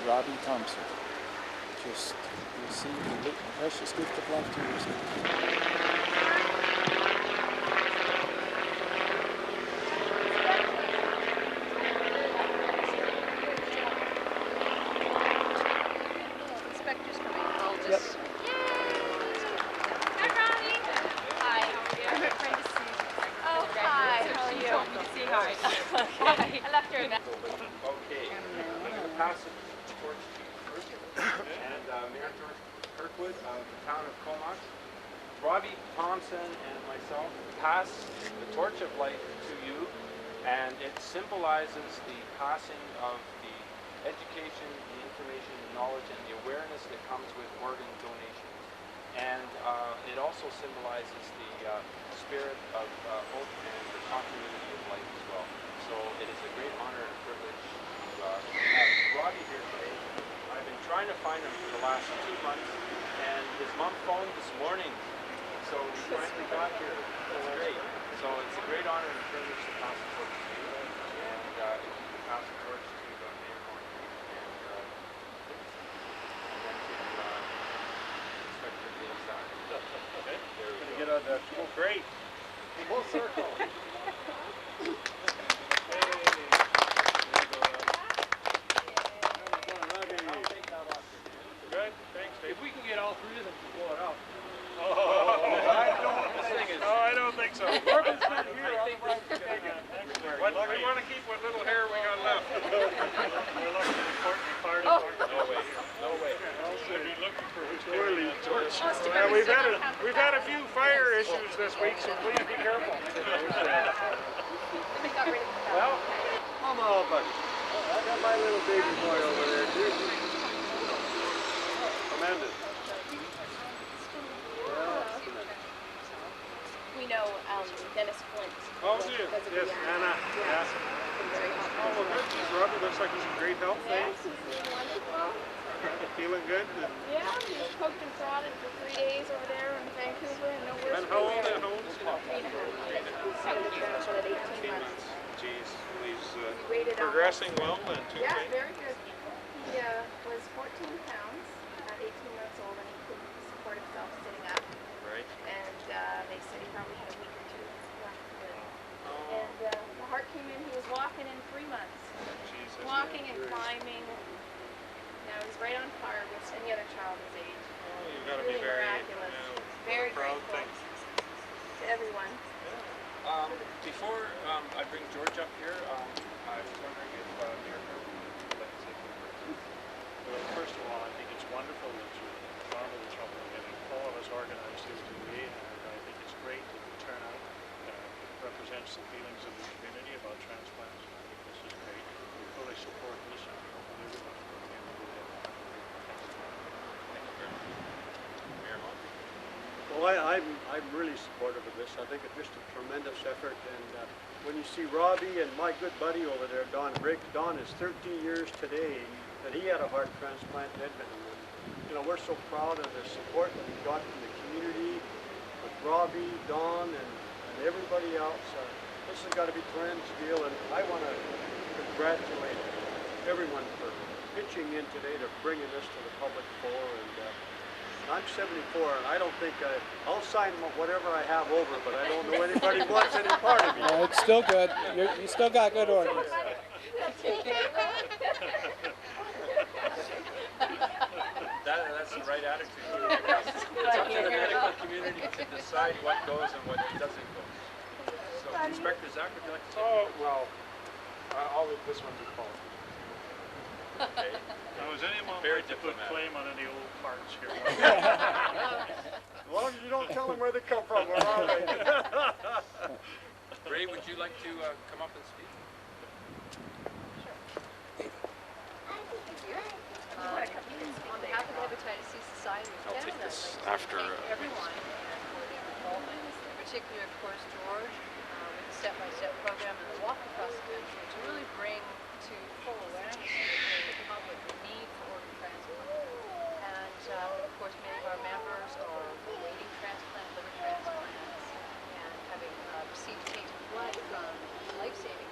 Robbie Thompson. Just received the precious gift of life 2 years ago. Robbie Thompson and myself pass the torch of life to you, and it symbolizes the passing of the education, the information, the knowledge, and the awareness that comes with organ donations. And it also symbolizes the spirit of hope and the continuity of life as well. So it is a great honor and privilege to have Robbie here today. I've been trying to find him for the last 2 months, and his mom phoned this morning. So we finally got here. That's great. So it's a great honor and privilege to pass the torch to you. And if you can pass the torch to Mayor Courtney and then to Inspector Leosack. Okay. There we go. Get on that. Oh, great. Full circle. Good. Thanks, Dave. If we can get all 3 of them to blow it out. I don't think so. Morgan's not here. We want to keep what little hair we got left. We're looking at the Courtney party. No way. No way. We'll be looking for who's going to torch. We've had a few fire issues this week, so please be careful. Well, come on, buddy. I got my little baby boy over there, too. Tremendous. We know Dennis Flint. Oh, yes, Anna. Yes. Oh, well, good. Robbie looks like he's in great health. Yes, he's doing wonderful. Feeling good? Yeah, he was poked and prodded for 3 days over there in Vancouver, and no worse. And how old is he? 3.5. Second transplant at 18 months. Geez, he's Rated progressing well and too. Yeah, very good. He was 14 pounds at 18 months old, and he couldn't support himself sitting up. Right. And they said he probably had a week or 2 left to live. And the heart came in, he was walking in 3 months. Jesus. Walking and climbing. Now he's right on par with any other child his age. Oh, you've got to Really be very miraculous. Very proud grateful to everyone. Before I bring George up here, I was wondering if Mayor Courtney would like to say a few words. Well, first of all, I think it's wonderful that you've gone to the trouble of getting all of us organized here today, and I think it's great that the turnout represents the feelings of the community about transplants. I think this is great. We fully support this, and we hope that everyone will be able to do that. Thanks. Thank you very much. Mayor Long? Well, I'm really supportive of this. I think it's just a tremendous effort, and when you see Robbie and my good buddy over there, Don Briggs, Don is 13 years today that he had a heart transplant in Edmonton. And, you know, we're so proud of the support that we got from the community with Robbie, Don, and everybody else. This has got to be a tremendous deal, and I want to congratulate everyone for pitching in today to bringing this to the public fore. And I'm 74, and I don't think I'll sign whatever I have over, but I don't know anybody wants any part of me. No, it's still good. You still got good organs. That's the right attitude. It's up to the medical community to decide what goes and what doesn't go. So, Inspector Zach, would you like to say? Oh, well, I'll leave this one to Paul. Okay. Now, is anyone Very like to put diplomatic. claim on any old parts here? As long as you don't tell them where they come from, we're all right. Ray, would you like to come up and speak? On behalf of the Hepatitis C Society of I'll Canada, take this I'd like after, to thank everyone for their involvement, particularly, of course, George, with the step-by-step program and the walk across the country to really bring to full awareness of the public the need for organ transplant. And, of course, many of our members are awaiting transplant, liver transplants, and having received tainted blood from life-saving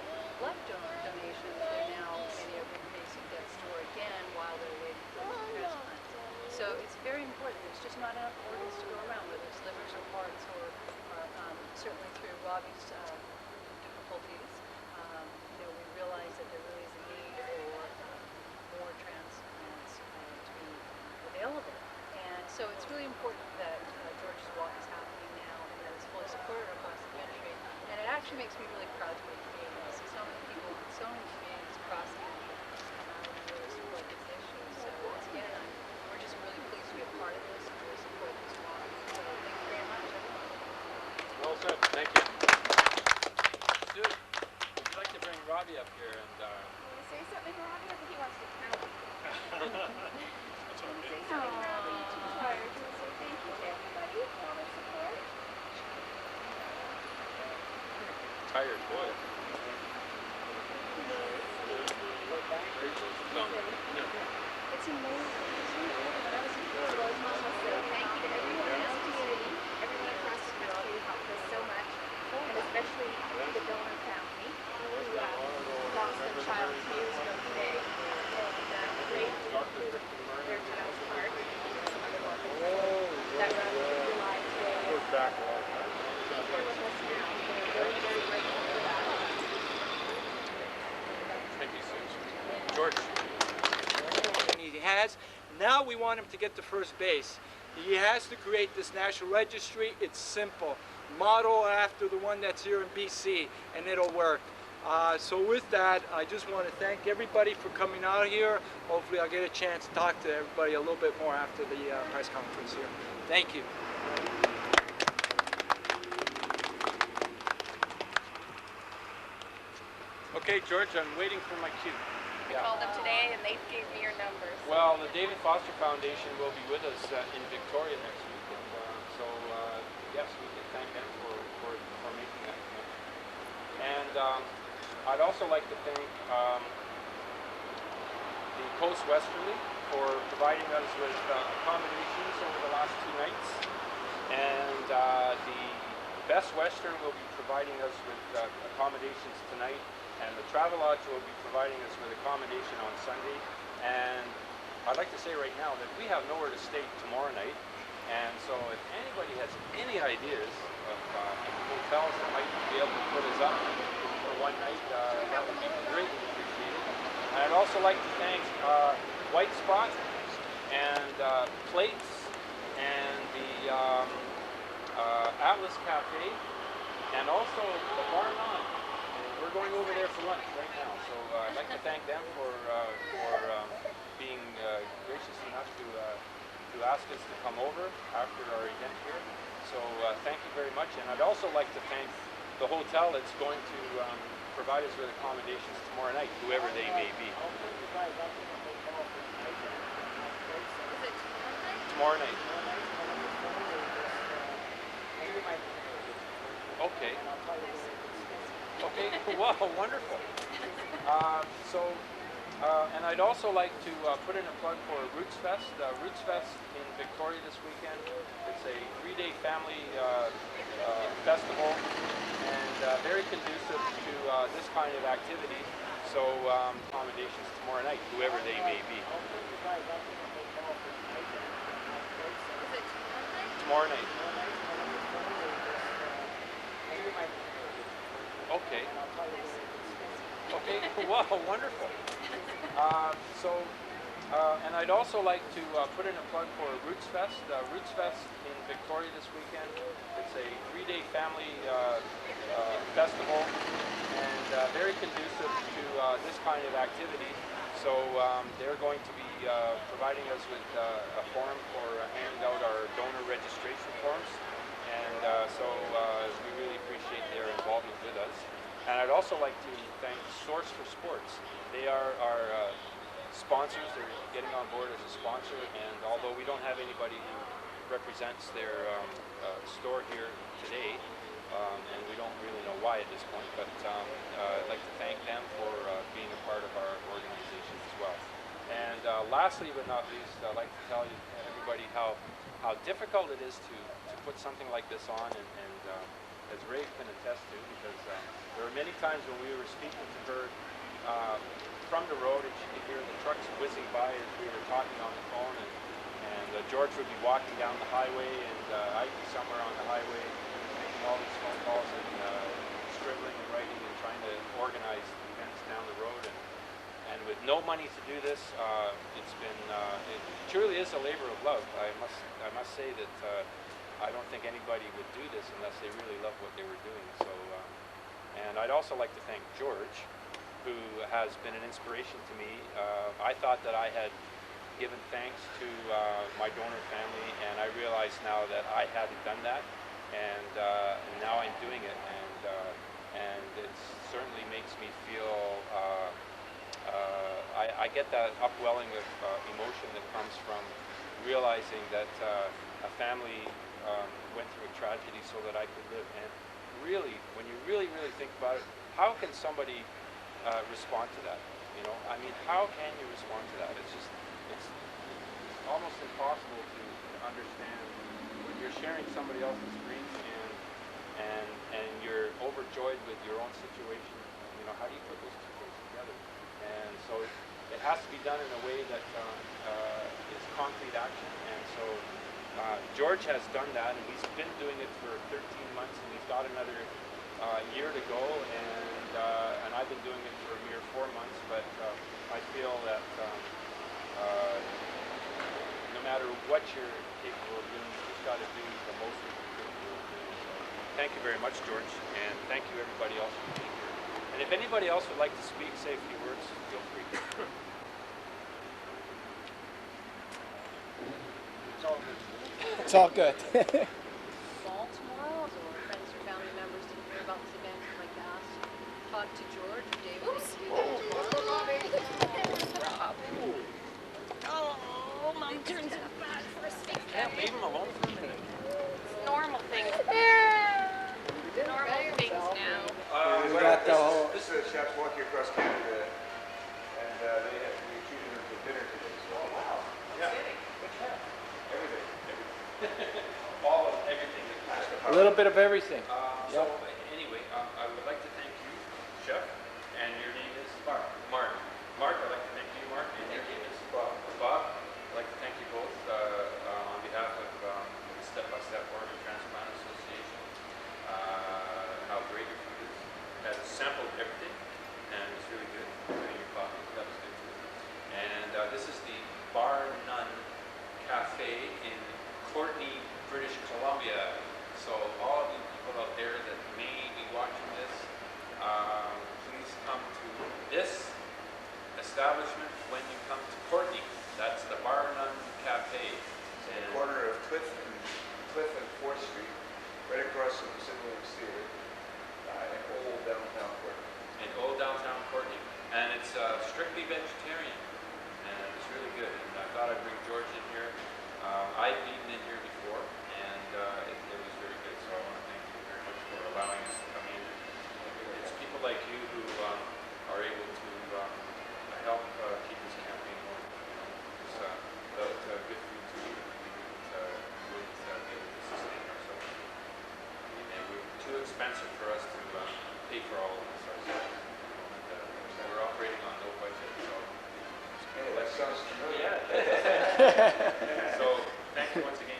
So it's really important that George's Walk is happening now and that it's fully supported across the country. And it actually makes me really proud to be Canadian. I see so many people, so many communities across the country who really support this issue. So once again, we're just really pleased to be a part of this and really support this walk. So thank you very much, everyone. Well said. Thank you. Sue, would you like to bring Robbie up here and You want to say something, Robbie? I think he wants to count. That's Say okay. something, Robbie. You're too tired. You want to say thank you to everybody for all their support? tired boy? No. It's amazing. When I was in Florida, I was supposed to say thank you to everyone in this community, everyone across the country who helped us so much, and especially the donor family who lost their child 2 years ago today, and bravely included their child's heart in some other orphans. That really relied today. Goes back a long time. They're with us now. We're very, very grateful for that. Thank you, Sue. George. He has. Now we want him to get to first base. He has to create this national registry. It's simple. Model after the one that's here in BC, and it'll work. So with that, I just want to thank everybody for coming out here. Hopefully I'll get a chance to talk to everybody a little bit more after the press conference here. Thank you. Okay, George, I'm waiting for my cue. I called them today and they gave me your numbers. Well, the David Foster Foundation will be with us in Victoria next week, and so yes, we can thank them for making that commitment. And I'd also like to thank the Coast Westerly for providing us with accommodations over the last 2 nights, and the Best Western will be providing us with accommodations tonight, and the Travelodge will be providing us with accommodation on Sunday. And I'd like to say right now that we have nowhere to stay tomorrow night, and so if anybody has any ideas of hotels that might be able to put us up for one night, that would be greatly appreciated. And I'd also like to thank White Spot and Plates and the Atlas Cafe, and also the Bar None. We're going over there for lunch right now, so I'd like to thank them for being gracious enough to ask us to come over after our event here. So thank you very much, and I'd also like to thank the hotel that's going to provide us with accommodations tomorrow night, whoever they may be. Tomorrow night. Okay. Okay, wow, wonderful. And I'd also like to put in a plug for Roots Fest. Roots Fest in Victoria this weekend. It's a 3-day family festival, and very conducive to this kind of activity. So accommodations tomorrow night, whoever they may be. Tomorrow night. Okay. Okay, wow, wonderful. And I'd also like to put in a plug for Roots Fest. Roots Fest in Victoria this weekend. It's a 3-day family festival, and very conducive to this kind of activity. So they're going to be providing us with a form for handing out our donor registration forms. And so we really appreciate their involvement with us. And I'd also like to thank Source for Sports. They are our sponsors. They're getting on board as a sponsor, and although we don't have anybody who represents their store here today, and we don't really know why at this point, but I'd like to thank them for being a part of our organization as well. And lastly but not least, I'd like to tell you everybody how difficult it is to put something like this on, and as Ray can attest to, because there were many times when we were speaking to her from the road, and she could hear the trucks whizzing by as we were talking on the phone, and George would be walking down the highway, and I'd be somewhere on the highway making all these phone calls and scribbling and writing and trying to organize events down the road, and with no money to do this. It's been, it truly is a labor of love. I must say that I don't think anybody would do this unless they really love what they were doing. So, and I'd also like to thank George, who has been an inspiration to me. I thought that I had given thanks to my donor family, and I realize now that I hadn't done that, and now I'm doing it, and it certainly makes me feel. I get that upwelling of emotion that comes from realizing that a family went through a tragedy so that I could live. And really, when you really think about it, how can somebody respond to that? You know, I mean, how can you respond to that? It's almost impossible to understand when you're sharing somebody else's grief and you're overjoyed with your own situation. You know, how do you put those two things together? And so it has to be done in a way that is concrete action. And so George has done that, and he's been doing it for 13 months, and he's got another year to go, and I've been doing it for a mere 4 months. But I feel that no matter what you're capable of doing, you just got to do the most that you're capable of doing. So thank you very much, George, and thank you everybody else for being here. And if anybody else would like to speak, say a few words, feel free. It's all good. It's all good. Fall tomorrow, or friends or family members didn't hear about this event, would like to ask, talk to George or David. Oh, Mom turns it back for a second. Can't leave him alone for a minute. Normal things. Normal things now. We got the whole. This is chefs walking across Canada, and they have to be treated for dinner today. So, oh, wow. Yeah. Everything. All of everything that That's the A power. little bit of everything. So anyway, I would like to thank you, Chef, and your name is Mark. Mark, I'd like to thank you, Mark, and your name is Bob. Bob, I'd like to thank you both on behalf of the Step by Step Organ Transplant Association. How great your food is. Had sampled everything, and it was really good. Including your coffee, that was good too. And this is the Bar None Cafe in Courtney, British Columbia. So all of you people out there that may be watching this, please come to this establishment when you come to Courtney. That's the Bar None Cafe. It's on the corner of Cliff and 4th Street, right across from the St. Williams Theater, in old downtown Courtney. In old downtown Courtney. And it's strictly vegetarian. And it's really good. And I thought I'd bring George in here. I've eaten in here before, and it was very good. So I want to thank you very much for allowing us to come in. It's people like you who are able to help keep this campaign going. You know, without good food to eat, we wouldn't be able to sustain ourselves. I mean, it would be too expensive for us to pay for all of this ourselves. And we're operating on no budget, so. Hey, that sounds familiar. Yeah. So, thank you once again.